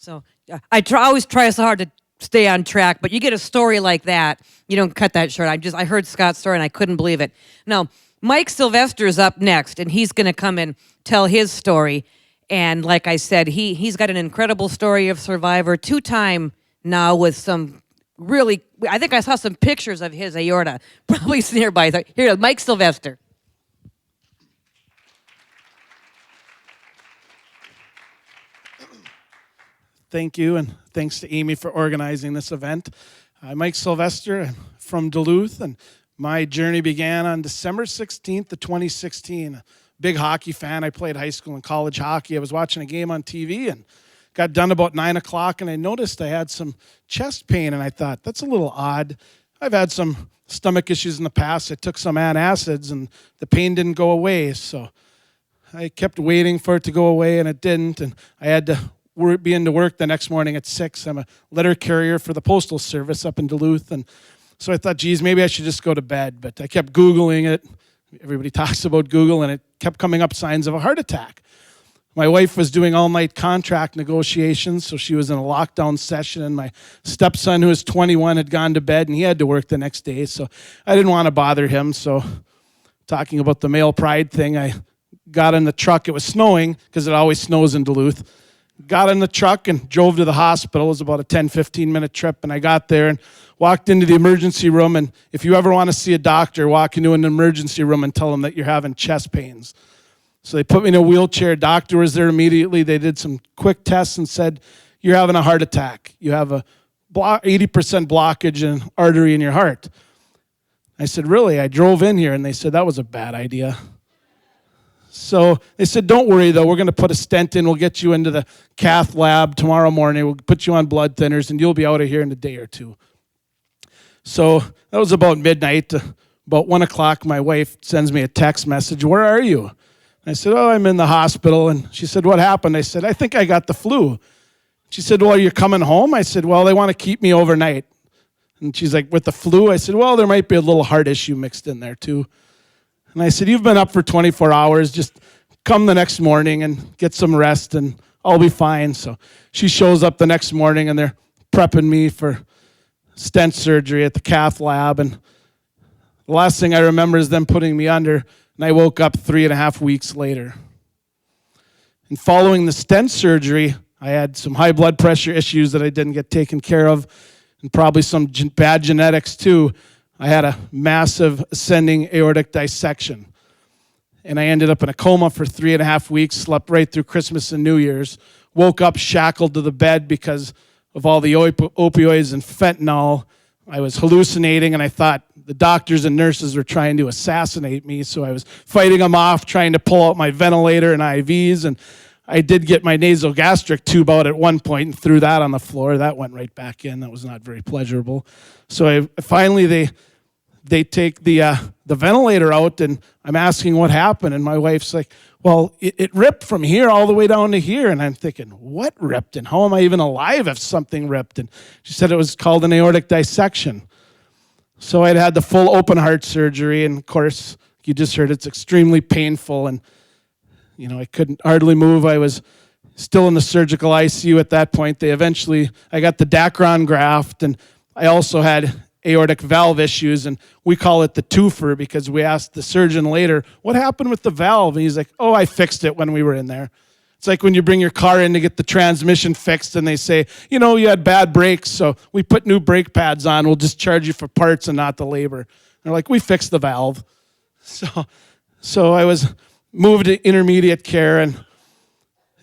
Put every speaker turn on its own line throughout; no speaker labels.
So always try so hard to stay on track, but you get a story like that, you don't cut that short. I heard Scott's story and I couldn't believe it. Now, Mike Sylvester is up next, and he's going to come and tell his story. And like I said, he's got an incredible story of survivor, 2-time now with some really, I think I saw some pictures of his aorta, probably nearby. Here, Mike Sylvester.
Thank you, and thanks to Amy for organizing this event. I'm Mike Sylvester. I'm from Duluth, and my journey began on December 16th of 2016. Big hockey fan. I played high school and college hockey. I was watching a game on TV and got done about 9 o'clock, and I noticed I had some chest pain, and I thought, that's a little odd. I've had some stomach issues in the past. I took some antacids, and the pain didn't go away, so I kept waiting for it to go away, and it didn't, and I had to be into work the next morning at 6. I'm a letter carrier for the Postal Service up in Duluth, and so I thought, geez, maybe I should just go to bed, but I kept Googling it. Everybody talks about Google, and it kept coming up signs of a heart attack. My wife was doing all-night contract negotiations, so she was in a lockdown session, and my stepson, who was 21, had gone to bed, and he had to work the next day, so I didn't want to bother him. So talking about the male pride thing, I got in the truck. It was snowing, because it always snows in Duluth. Got in the truck and drove to the hospital. It was about a 10, 15-minute trip, and I got there and walked into the emergency room, and if you ever want to see a doctor, walk into an emergency room and tell them that you're having chest pains. So they put me in a wheelchair. Doctor was there immediately. They did some quick tests and said, you're having a heart attack. You have a 80% blockage in an artery in your heart. I said, really? I drove in here, and they said, that was a bad idea. So they said, don't worry, though. We're going to put a stent in. We'll get you into the cath lab tomorrow morning. We'll put you on blood thinners, and you'll be out of here in a day or two. So that was about midnight. About 1 o'clock, my wife sends me a text message, where are you? I said, oh, I'm in the hospital. And she said, what happened? I said, I think I got the flu. She said, well, you're coming home? I said, well, they want to keep me overnight. And she's like, with the flu? I said, well, there might be a little heart issue mixed in there, too. And I said, you've been up for 24 hours. Just come the next morning and get some rest, and I'll be fine. So she shows up the next morning, and they're prepping me for stent surgery at the cath lab. And the last thing I remember is them putting me under, and I woke up 3.5 weeks later. And following the stent surgery, I had some high blood pressure issues that I didn't get taken care of, and probably some bad genetics, too. I had a massive ascending aortic dissection, and I ended up in a coma for 3.5 weeks, slept right through Christmas and New Year's, woke up shackled to the bed because of all the opioids and fentanyl. I was hallucinating, and I thought the doctors and nurses were trying to assassinate me, so I was fighting them off, trying to pull out my ventilator and IVs, and I did get my nasogastric tube out at one point and threw that on the floor. That went right back in. That was not very pleasurable. So finally, they take the ventilator out, and I'm asking what happened, and my wife's like, well, it ripped from here all the way down to here. And I'm thinking, what ripped? And how am I even alive if something ripped? And she said it was called an aortic dissection. So I'd had the full open heart surgery, and of course, you just heard it's extremely painful, and I couldn't hardly move. I was still in the surgical ICU at that point. I got the Dacron graft, and I also had aortic valve issues, and we call it the twofer because we asked the surgeon later, what happened with the valve? And he's like, oh, I fixed it when we were in there. It's like when you bring your car in to get the transmission fixed, and they say, you had bad brakes, so we put new brake pads on. We'll just charge you for parts and not the labor. And they're like, we fixed the valve. So I was moved to intermediate care, and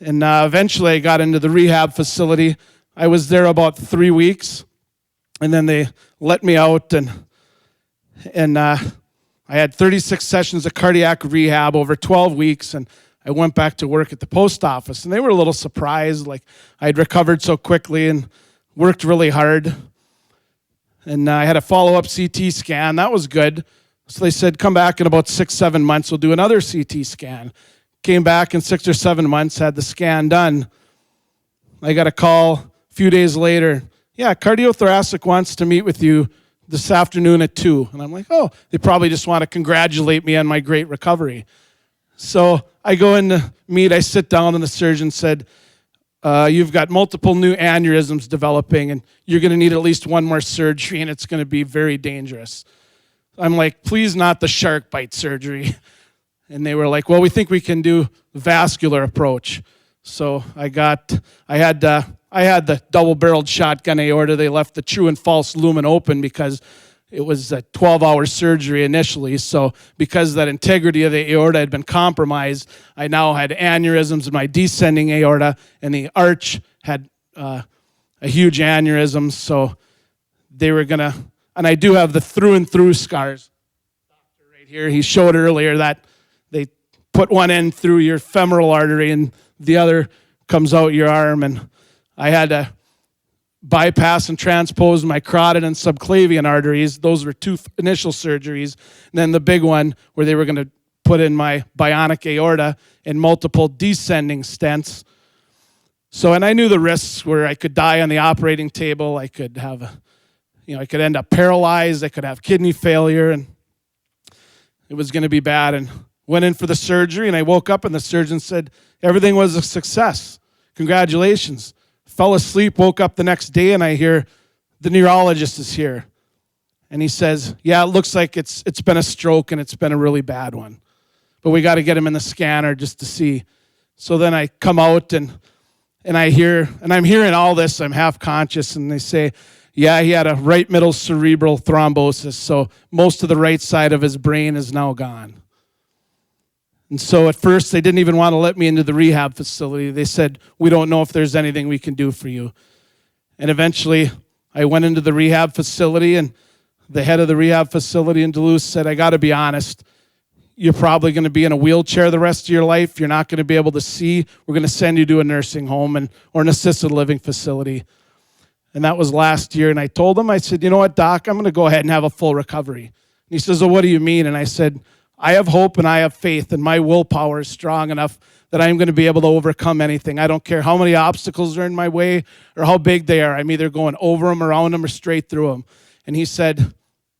eventually I got into the rehab facility. I was there about 3 weeks, and then they let me out, and I had 36 sessions of cardiac rehab over 12 weeks, and I went back to work at the post office, and they were a little surprised, like I'd recovered so quickly and worked really hard. And I had a follow-up CT scan. That was good. So they said, come back in about 6-7 months. We'll do another CT scan. Came back in 6 or 7 months, had the scan done. I got a call a few days later. Yeah, cardiothoracic wants to meet with you this afternoon at 2. And I'm like, oh, they probably just want to congratulate me on my great recovery. So I go in to meet. I sit down, and the surgeon said, you've got multiple new aneurysms developing, and you're going to need at least one more surgery, and it's going to be very dangerous. I'm like, please not the shark bite surgery. And they were like, well, we think we can do the vascular approach. So I had the double-barreled shotgun aorta. They left the true and false lumen open because it was a 12-hour surgery initially. So because that integrity of the aorta had been compromised, I now had aneurysms in my descending aorta, and the arch had a huge aneurysm. So they were going to, and I do have the through and through scars. Right here, he showed earlier that they put one end through your femoral artery and the other comes out your arm. And I had to bypass and transpose my carotid and subclavian arteries. Those were two initial surgeries. And then the big one where they were going to put in my bionic aorta and multiple descending stents. So, and I knew the risks where I could die on the operating table. I could have, I could end up paralyzed. I could have kidney failure, and it was going to be bad. And went in for the surgery, and I woke up, and the surgeon said, everything was a success. Congratulations. Fell asleep, woke up the next day, and I hear the neurologist is here. And he says, yeah, it looks like it's been a stroke, and it's been a really bad one. But we got to get him in the scanner just to see. So then I come out, and I'm hearing all this. I'm half conscious, and they say, yeah, he had a right middle cerebral thrombosis, so most of the right side of his brain is now gone. And so at first, they didn't even want to let me into the rehab facility. They said, we don't know if there's anything we can do for you. And eventually, I went into the rehab facility, and the head of the rehab facility in Duluth said, I got to be honest, you're probably going to be in a wheelchair the rest of your life. You're not going to be able to see. We're going to send you to a nursing home or an assisted living facility. And that was last year. And I told him, I said, you know what, Doc, I'm going to go ahead and have a full recovery. And he says, well, what do you mean? And I said, I have hope and I have faith, and my willpower is strong enough that I'm going to be able to overcome anything. I don't care how many obstacles are in my way or how big they are. I'm either going over them, around them, or straight through them. And he said,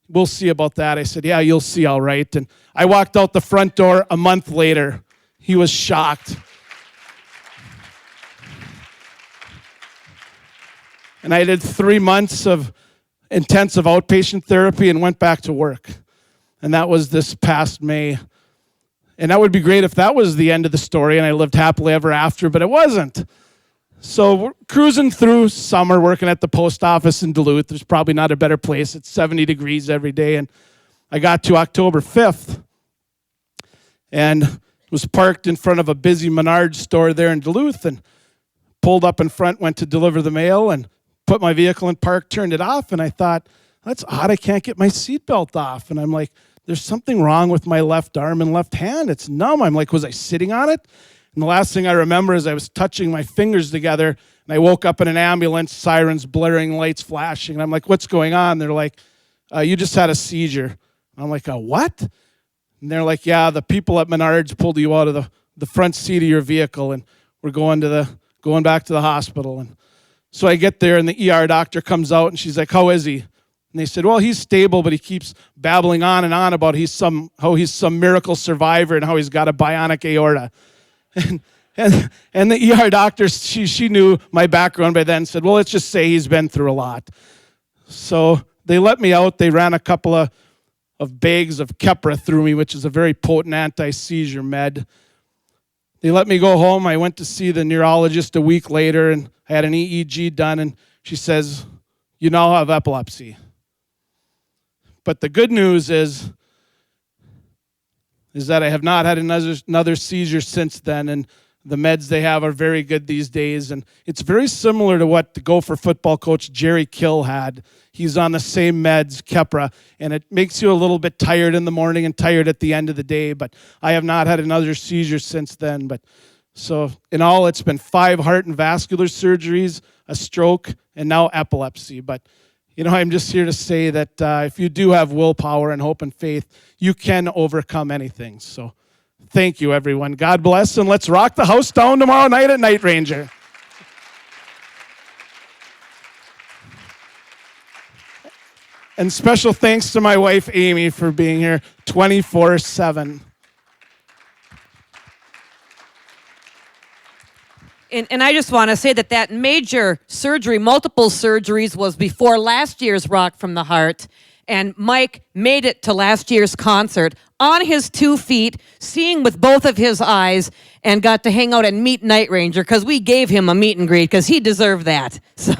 we'll see about that. I said, yeah, you'll see all right. And I walked out the front door a month later. He was shocked. And I did 3 months of intensive outpatient therapy and went back to work. And that was this past May. And that would be great if that was the end of the story and I lived happily ever after, but it wasn't. So we're cruising through summer, working at the post office in Duluth. There's probably not a better place. It's 70 degrees every day. And I got to October 5th and was parked in front of a busy Menards store there in Duluth and pulled up in front, went to deliver the mail and put my vehicle in park, turned it off. And I thought, that's odd. I can't get my seatbelt off. And I'm like, there's something wrong with my left arm and left hand. It's numb. I'm like, was I sitting on it? And the last thing I remember is I was touching my fingers together, and I woke up in an ambulance, sirens blaring, lights flashing. And I'm like, what's going on? They're like, you just had a seizure. And I'm like, a what? And they're like, yeah, the people at Menards pulled you out of the front seat of your vehicle, and we're going back to the hospital. And so I get there, and the ER doctor comes out, and she's like, how is he? And they said, well, he's stable, but he keeps babbling on and on about how he's some miracle survivor and how he's got a bionic aorta. And the ER doctor, she knew my background by then, said, well, let's just say he's been through a lot. So they let me out. They ran a couple of bags of Keppra through me, which is a very potent anti-seizure med. They let me go home. I went to see the neurologist a week later, and I had an EEG done, and she says, you now have epilepsy. But the good news is that I have not had another seizure since then, and the meds they have are very good these days. And it's very similar to what the Gopher football coach Jerry Kill had. He's on the same meds, Keppra, and it makes you a little bit tired in the morning and tired at the end of the day. But I have not had another seizure since then. But so in all, it's been 5 heart and vascular surgeries, a stroke, and now epilepsy. But I'm just here to say that if you do have willpower and hope and faith, you can overcome anything. So thank you, everyone. God bless, and let's rock the house down tomorrow night at Night Ranger. And special thanks to my wife, Amy, for being here 24/7.
And I just want to say that major surgery, multiple surgeries, was before last year's Rock from the Heart. And Mike made it to last year's concert on his 2 feet, seeing with both of his eyes, and got to hang out and meet Night Ranger because we gave him a meet and greet because he deserved that. So